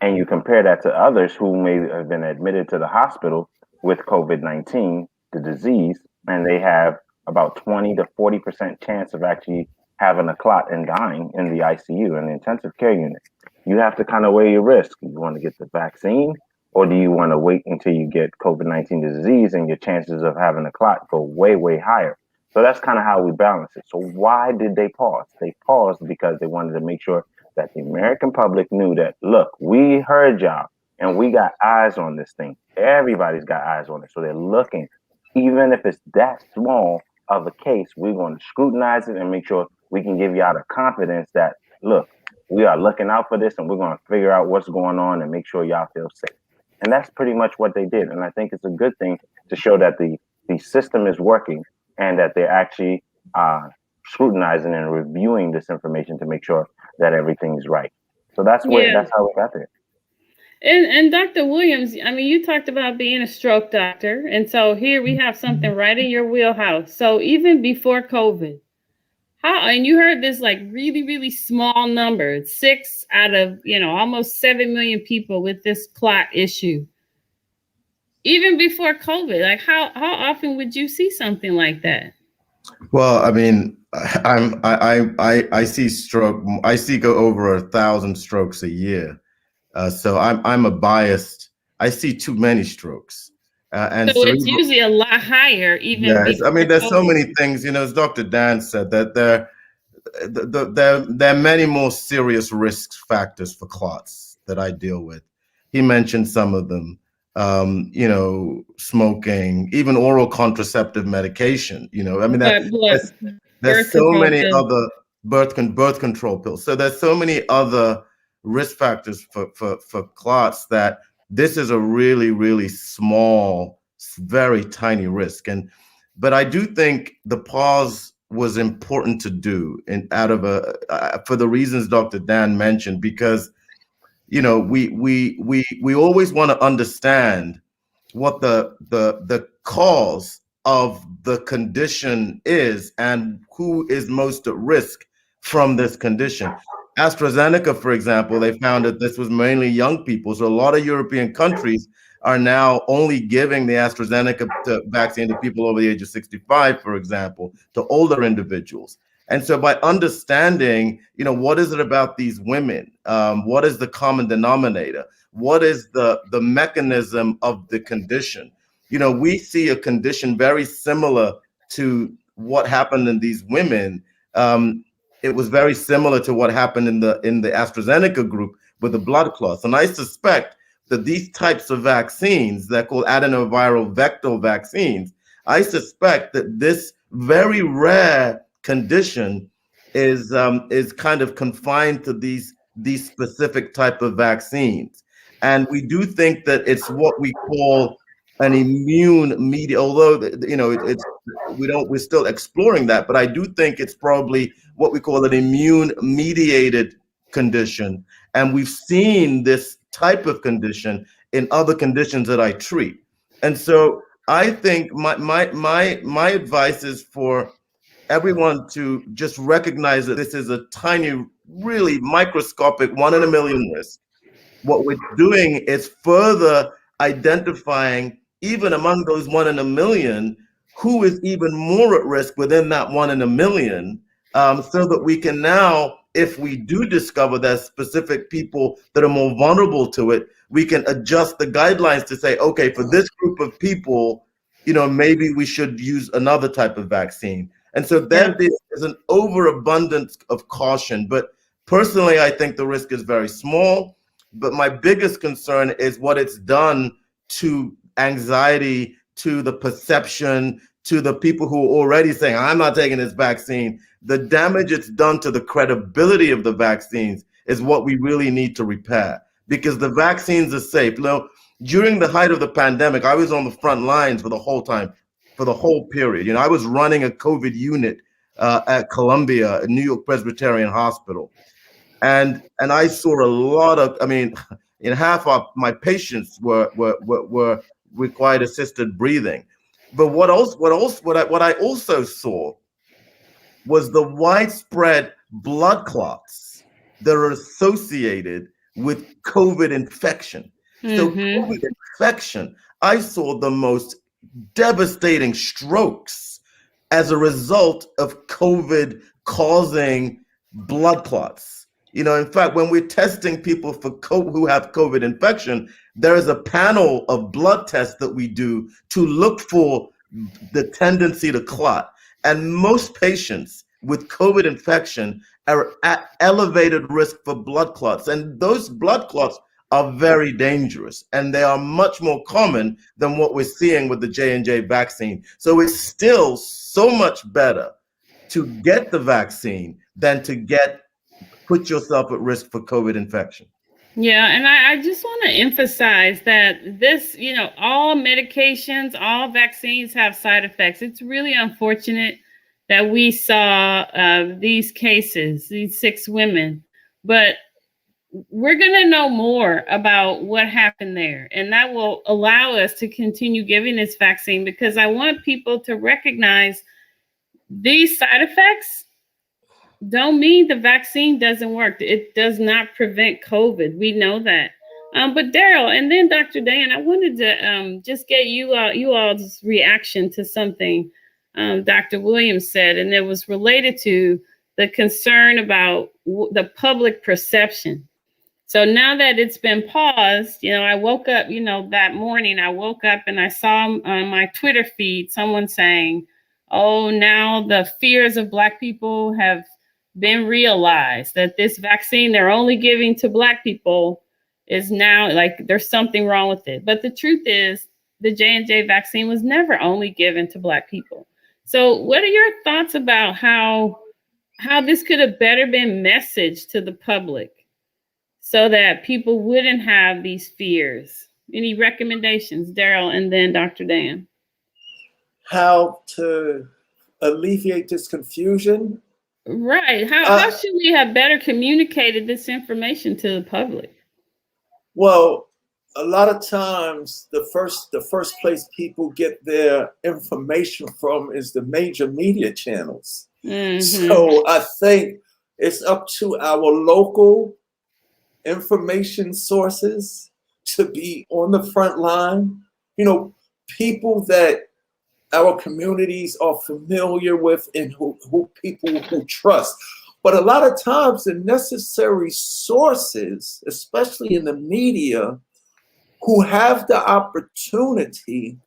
and you compare that to others who may have been admitted to the hospital with COVID-19, the disease, and they have about 20 to 40% chance of actually having a clot and dying in the ICU, in the intensive care unit. You have to kind of weigh your risk. You want to get the vaccine, or do you want to wait until you get COVID-19 disease and your chances of having a clot go way, way higher? So that's kind of how we balance it. So why did they pause? They paused because they wanted to make sure that the American public knew that, look, we heard y'all and we got eyes on this thing. Everybody's got eyes on it. So they're looking, even if it's that small of a case, we're going to scrutinize it and make sure we can give y'all the confidence that, look, we are looking out for this and we're going to figure out what's going on and make sure y'all feel safe. And that's pretty much what they did. And I think it's a good thing to show that the system is working and that they're actually scrutinizing and reviewing this information to make sure that everything's right. So that's how we got there. And Dr. Williams, I mean, you talked about being a stroke doctor. And so here we have something right in your wheelhouse. So even before COVID, and you heard this like really, really small number, 6 out of, almost 7 million people with this clot issue. Even before COVID, like how often would you see something like that? Well, I mean, I see stroke. I see go over 1,000 strokes a year. So I'm a biased. I see too many strokes. And so it's usually a lot higher. Even I mean, there's so many things. As Dr. Dan said, that there are many more serious risk factors for clots that I deal with. He mentioned some of them. Smoking, even oral contraceptive medication. I mean, there's so many other birth control pills. So there's so many other risk factors for clots that this is a really, really small, very tiny risk. But I do think the pause was important to do, for the reasons Dr. Dan mentioned, because we always want to understand what the cause of the condition is and who is most at risk from this condition. AstraZeneca, for example, they found that this was mainly young people. So a lot of European countries are now only giving the AstraZeneca vaccine to people over the age of 65, for example, to older individuals. And so by understanding, what is it about these women? What is the common denominator? What is the mechanism of the condition? We see a condition very similar to what happened in these women. It was very similar to what happened in the AstraZeneca group with the blood clots. And I suspect that these types of vaccines, they're called adenoviral vector vaccines, I suspect that this very rare condition is kind of confined to these specific type of vaccines. And we do think that it's what we call an immune media, although we're still exploring that, but I do think it's probably what we call an immune mediated condition. And we've seen this type of condition in other conditions that I treat. And so I think my advice is for everyone to just recognize that this is a tiny, really microscopic 1 in a million risk. What we're doing is further identifying, even among those 1 in a million, who is even more at risk within that 1 in a million, so that we can now, if we do discover there's specific people that are more vulnerable to it, we can adjust the guidelines to say, okay, for this group of people, maybe we should use another type of vaccine. And so then there's an overabundance of caution. But personally, I think the risk is very small. But my biggest concern is what it's done to anxiety, to the perception, to the people who are already saying, I'm not taking this vaccine. The damage it's done to the credibility of the vaccines is what we really need to repair, because the vaccines are safe. During the height of the pandemic, I was on the front lines for the whole time, for the whole period. I was running a COVID unit at Columbia, New York Presbyterian Hospital. And I saw a lot of, In half of my patients were required assisted breathing. But what I also saw was the widespread blood clots that are associated with COVID infection. So COVID infection, I saw the most devastating strokes as a result of COVID causing blood clots. In fact, when we're testing people for who have COVID infection, there is a panel of blood tests that we do to look for the tendency to clot. And most patients with COVID infection are at elevated risk for blood clots. And those blood clots are very dangerous, and they are much more common than what we're seeing with the J&J vaccine. So it's still so much better to get the vaccine than to put yourself at risk for COVID infection. Yeah, and I just want to emphasize that this, all medications, all vaccines have side effects. It's really unfortunate that we saw these cases, these 6 women, but we're going to know more about what happened there, and that will allow us to continue giving this vaccine, because I want people to recognize these side effects don't mean the vaccine doesn't work. It does not prevent COVID. We know that. But Darryl, and then Dr. Dan, I wanted to just get you all's reaction to something Dr. Williams said, and it was related to the concern about the public perception. So now that it's been paused, I woke up, that morning, I woke up and I saw on my Twitter feed someone saying, oh, now the fears of Black people have been realized, that this vaccine they're only giving to Black people is now like there's something wrong with it. But the truth is the J&J vaccine was never only given to Black people. So what are your thoughts about how this could have better been messaged to the public so that people wouldn't have these fears? Any recommendations, Darryl, and then Dr. Dan? How to alleviate this confusion? Right. How should we have better communicated this information to the public? Well, a lot of times the first place people get their information from is the major media channels. So I think it's up to our local information sources to be on the front line. People that our communities are familiar with and who people who trust. But a lot of times the necessary sources, especially in the media, who have the opportunity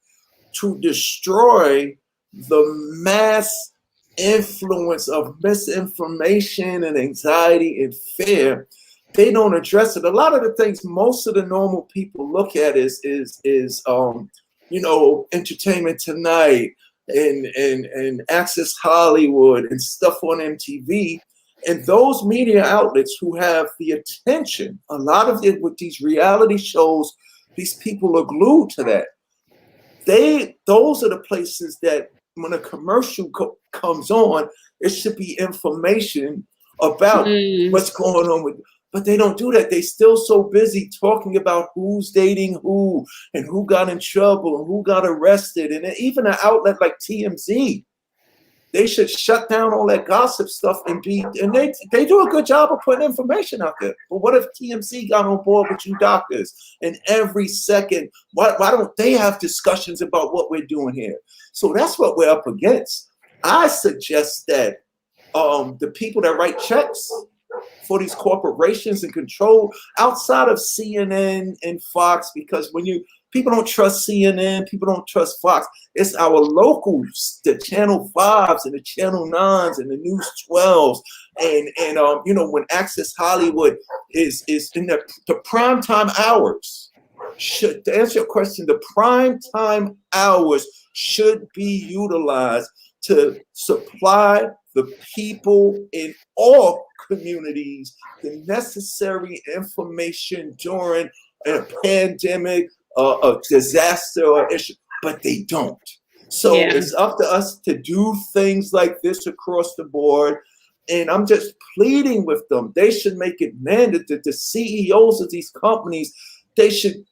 to destroy the mass influence of misinformation and anxiety and fear, they don't address it. A lot of the things most of the normal people look at is Entertainment Tonight and Access Hollywood and stuff on MTV. And those media outlets who have the attention, a lot of it with these reality shows, these people are glued to that. Those are the places that when a commercial comes on, it should be information about what's going on with. But they don't do that. They still so busy talking about who's dating who and who got in trouble and who got arrested. And even an outlet like TMZ, they should shut down all that gossip stuff and they do a good job of putting information out there. But what if TMZ got on board with you doctors and every second, why don't they have discussions about what we're doing here? So that's what we're up against. I suggest that the people that write checks for these corporations and control outside of CNN and Fox, because people don't trust CNN, people don't trust Fox. It's our locals, the Channel 5s and the Channel 9s and the News 12s. And when Access Hollywood is in the primetime hours, to answer your question, the primetime hours should be utilized to supply the people in all communities the necessary information during a pandemic, a disaster or issue, but they don't. So it's up to us to do things like this across the board. And I'm just pleading with them. They should make it mandatory. The CEOs of these companies, they should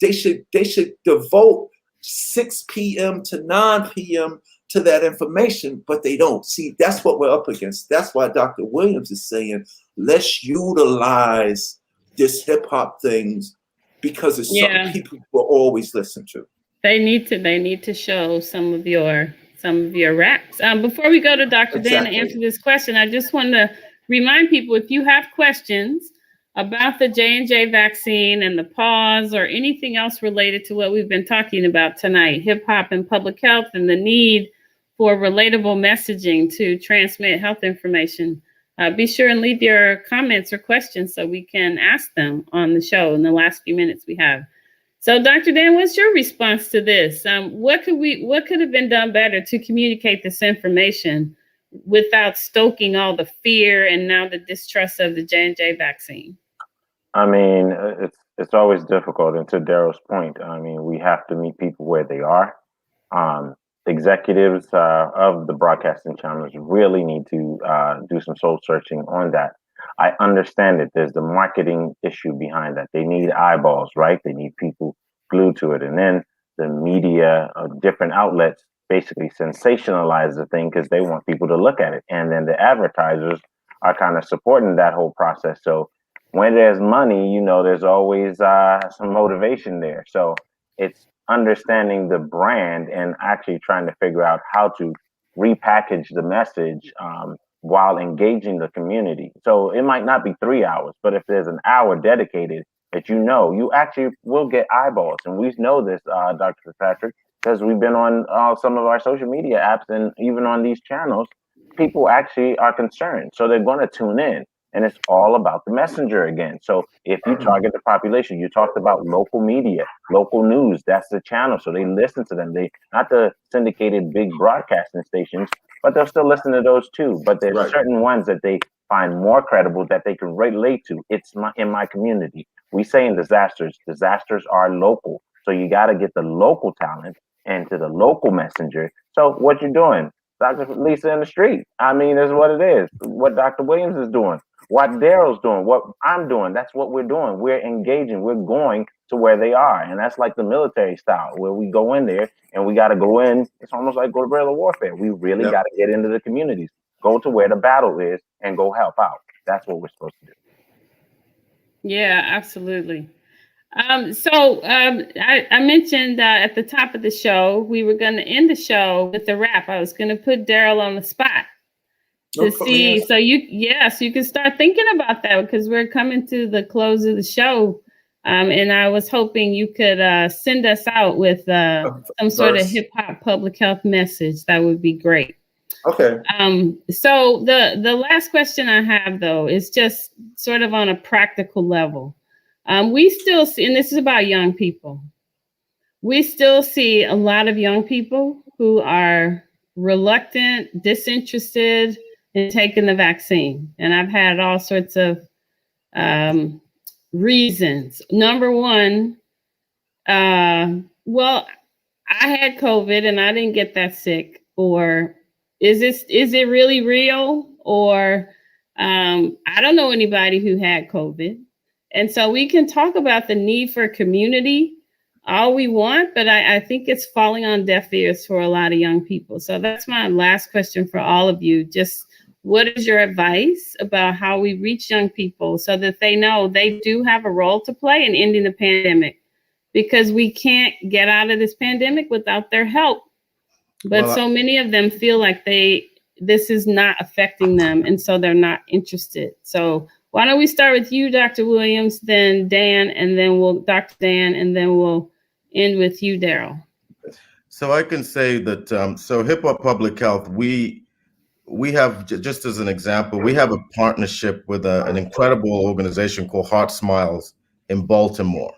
devote 6 p.m. to 9 p.m. to that information, but they don't. See, that's what we're up against. That's why Dr. Williams is saying, let's utilize this hip hop things, because it's something people will always listen to. They need to show some of your raps. Before we go to Dr. Dan to answer this question, I just want to remind people, if you have questions about the J&J vaccine and the pause or anything else related to what we've been talking about tonight, hip hop and public health and the need for relatable messaging to transmit health information, be sure and leave your comments or questions so we can ask them on the show in the last few minutes we have. So, Dr. Dan, what's your response to this? What could have been done better to communicate this information without stoking all the fear and now the distrust of the J&J vaccine? I mean, it's always difficult. And to Darryl's point, I mean, we have to meet people where they are. Executives of the broadcasting channels really need to do some soul searching on that. I understand that there's the marketing issue behind that. They need eyeballs, right? They need people glued to it. And then the media of different outlets basically sensationalize the thing because they want people to look at it. And then the advertisers are kind of supporting that whole process. So when there's money, you know, there's always some motivation there. So it's understanding the brand and actually trying to figure out how to repackage the message while engaging the community. So it might not be 3 hours, but if there's an hour dedicated that you actually will get eyeballs. And we know this, Dr. Patrick, because we've been on some of our social media apps and even on these channels, people actually are concerned. So they're going to tune in. And it's all about the messenger again. So if you target the population, you talked about local media, local news, that's the channel. So they listen to them. They not the syndicated big broadcasting stations, but they'll still listen to those too. But there's certain ones that they find more credible that they can relate to. It's in my community. We say in disasters are local. So you got to get the local talent and to the local messenger. So what you're doing, Dr. Lisa in the street, I mean, is what it is. What Dr. Williams is doing, what Darryl's doing, what I'm doing, that's what we're doing. We're engaging. We're going to where they are. And that's like the military style, where we go in there and we got to go in. It's almost like guerrilla warfare. We really got to get into the communities, go to where the battle is and go help out. That's what we're supposed to do. Yeah, absolutely. I mentioned at the top of the show, we were going to end the show with a rap. I was going to put Darryl on the spot to see. So you can start thinking about that because we're coming to the close of the show. And I was hoping you could send us out with some sort of hip hop public health message. That would be great. Okay. So the last question I have, though, is just sort of on a practical level. We still see, and this is about young people, we still see a lot of young people who are reluctant, disinterested in taking the vaccine. And I've had all sorts of reasons. Number one, well, I had COVID and I didn't get that sick. Or is it really real? Or I don't know anybody who had COVID. And so we can talk about the need for community all we want, but I think it's falling on deaf ears for a lot of young people. So that's my last question for all of you. Just what is your advice about how we reach young people so that they know they do have a role to play in ending the pandemic? Because we can't get out of this pandemic without their help. But so many of them feel like this is not affecting them, and so they're not interested. So why don't we start with you, Dr. Williams, then Dan, and then Dr. Dan, and then we'll end with you, Darryl. So I can say that, so Hip Hop Public Health, we have, just as an example, we have a partnership with an incredible organization called Heart Smiles in Baltimore.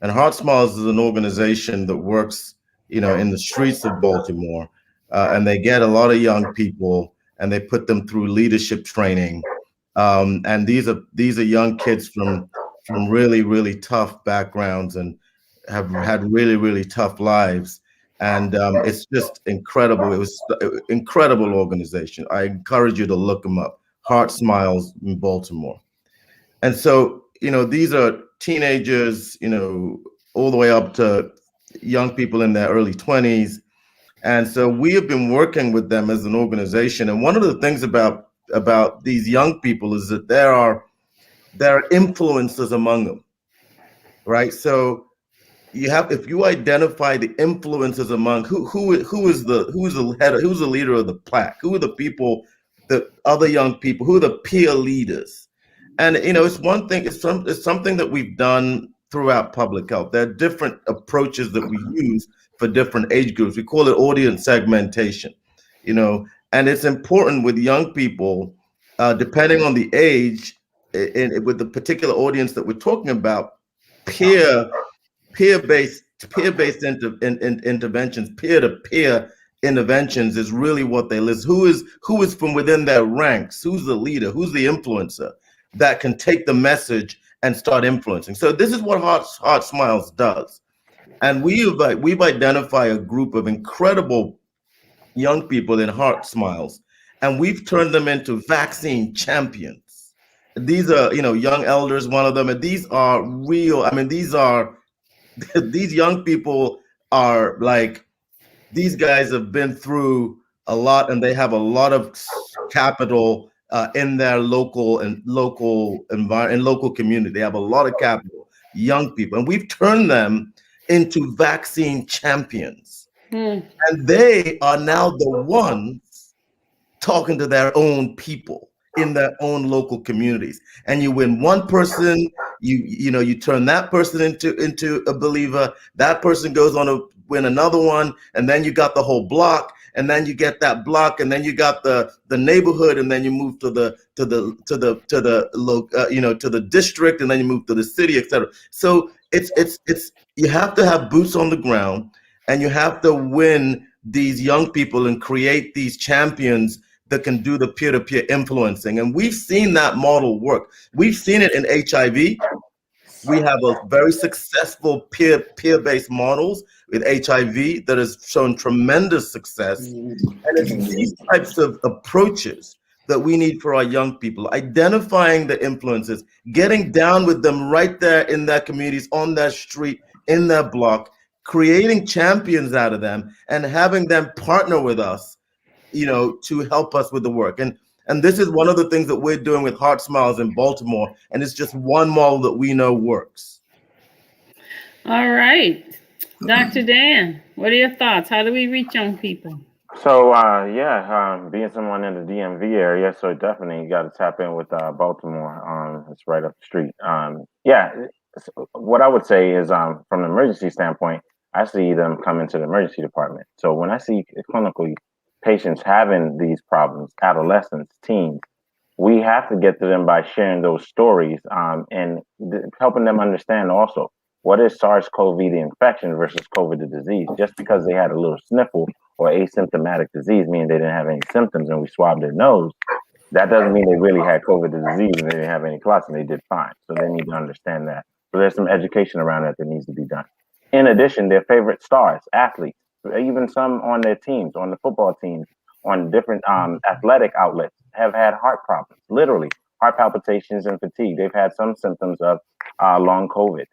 And Heart Smiles is an organization that works, in the streets of Baltimore, and they get a lot of young people and they put them through leadership training. And these are young kids from really, really tough backgrounds and have had really, really tough lives. And it's just incredible. It was an incredible organization. I encourage you to look them up. Heart Smiles in Baltimore. And so, these are teenagers, all the way up to young people in their early 20s. And so we have been working with them as an organization. And one of the things about these young people is that there are influences among them, right? So if you identify the influences among who is the head, who's the leader of the pack, who are the people, the other young people, who are the peer leaders, and it's one thing. It's something that we've done throughout public health. There are different approaches that we use for different age groups. We call it audience segmentation, and it's important with young people, depending on the age, and with the particular audience that we're talking about, peer-based interventions, peer-to-peer interventions is really what they list. Who is from within their ranks? Who's the leader? Who's the influencer that can take the message and start influencing? So this is what Heart Smiles does. And we've identified a group of incredible young people in Heart Smiles, and we've turned them into vaccine champions. These are, young elders, one of them, and these are real. I mean, these young people are like, these guys have been through a lot, and they have a lot of capital in their local environment, in local community. They have a lot of capital, young people, and we've turned them into vaccine champions. And they are now the ones talking to their own people in their own local communities. And you win one person, you turn that person into a believer. That person goes on to win another one, and then you got the whole block, and then you get that block, and then you got the neighborhood, and then you move to the district, and then you move to the city, etc. So it's you have to have boots on the ground, and you have to win these young people and create these champions that can do the peer-to-peer influencing. And we've seen that model work. We've seen it in HIV. We have a very successful peer-based models with HIV that has shown tremendous success. And it's these types of approaches that we need for our young people, identifying the influences, getting down with them right there in their communities, on their street, in their block, creating champions out of them, and having them partner with us, to help us with the work. And this is one of the things that we're doing with Heart Smiles in Baltimore, and it's just one model that we know works. All right. Dr. Dan, what are your thoughts? How do we reach young people? So, being someone in the DMV area, so definitely you got to tap in with Baltimore. It's right up the street. What I would say is, from an emergency standpoint, I see them come into the emergency department. So when I see clinical patients having these problems, adolescents, teens, we have to get to them by sharing those stories and helping them understand also what is SARS-CoV, the infection, versus COVID, the disease. Just because they had a little sniffle or asymptomatic disease, meaning they didn't have any symptoms and we swabbed their nose, that doesn't mean they really had COVID, the disease, and they didn't have any clots and they did fine. So they need to understand that. So there's some education around that needs to be done. In addition, their favorite stars, athletes, even some on their teams, on the football teams, on different athletic outlets, have had heart problems, literally heart palpitations and fatigue. They've had some symptoms of long COVID.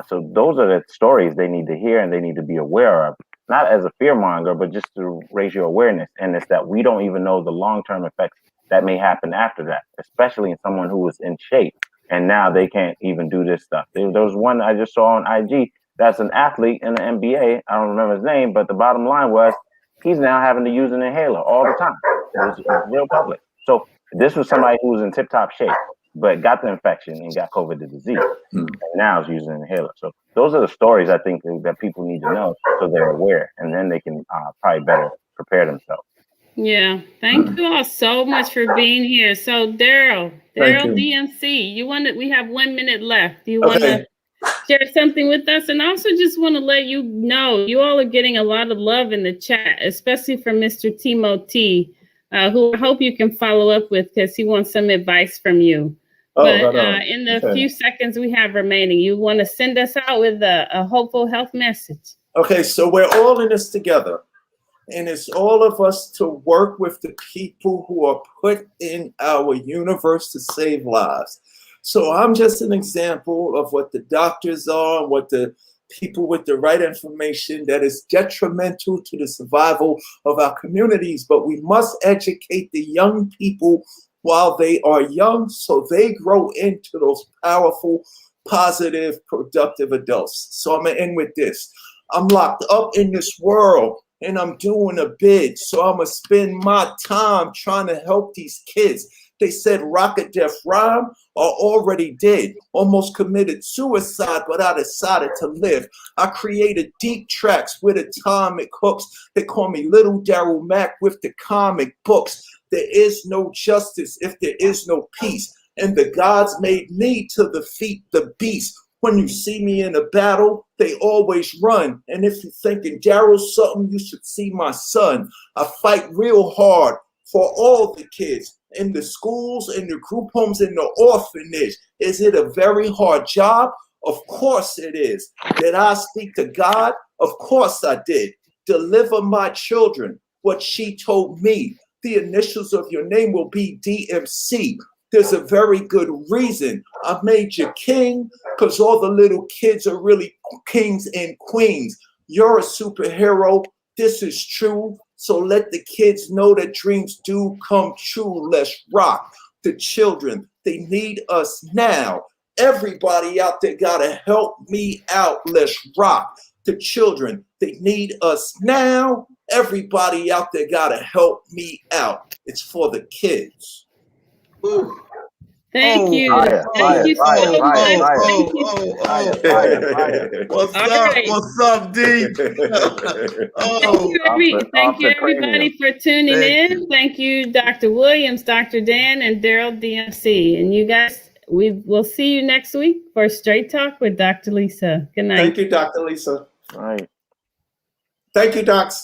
So those are the stories they need to hear and they need to be aware of, not as a fear monger, but just to raise your awareness. And it's that we don't even know the long-term effects that may happen after that, especially in someone who was in shape and now they can't even do this stuff. There was one I just saw on IG that's an athlete in the NBA. I don't remember his name, but the bottom line was he's now having to use an inhaler all the time. It was real public. So this was somebody who was in tip-top shape, but got the infection and got COVID, the disease, and now is using an inhaler. So those are the stories I think that people need to know so they're aware, and then they can probably better prepare themselves. Yeah, thank you all so much for being here. So Darryl DMC, we have 1 minute left. Do you want to share something with us? And I also just want to let you know, you all are getting a lot of love in the chat, especially from Mr. Timo T, who I hope you can follow up with because he wants some advice from you. In the few seconds we have remaining, you want to send us out with a hopeful health message. Okay, so we're all in this together. And it's all of us to work with the people who are put in our universe to save lives. So I'm just an example of what the doctors are, what the people with the right information that is detrimental to the survival of our communities. But we must educate the young people while they are young so they grow into those powerful, positive, productive adults. So I'm going to end with this. I'm locked up in this world and I'm doing a bid. So I'm going to spend my time trying to help these kids. They said Rocket Death Rhyme are already dead, almost committed suicide, but I decided to live. I created deep tracks with atomic hooks. They call me Little Darryl Mack with the comic books. There is no justice if there is no peace. And the gods made me to defeat the beast. When you see me in a battle, they always run. And if you're thinking Darryl's something, you should see my son. I fight real hard for all the kids in the schools, in the group homes, in the orphanage. Is it a very hard job? Of course it is. Did I speak to God? Of course I did. Deliver my children, what she told me. The initials of your name will be DMC. There's a very good reason I made you king, because all the little kids are really kings and queens. You're a superhero. This is true. So let the kids know that dreams do come true. Let's rock. The children, they need us now. Everybody out there gotta help me out. Let's rock. The children, they need us now. Everybody out there gotta help me out. It's for the kids. Ooh. Thank you. Thank you so much. Thank you. What's All up? right. What's up, D? Thank you, everybody, for tuning in. Thank you, Dr. Williams, Dr. Dan, and Darryl DMC. And you guys, we will see you next week for Straight Talk with Dr. Lisa. Good night. Thank you, Dr. Lisa. All right. Thank you, Docs.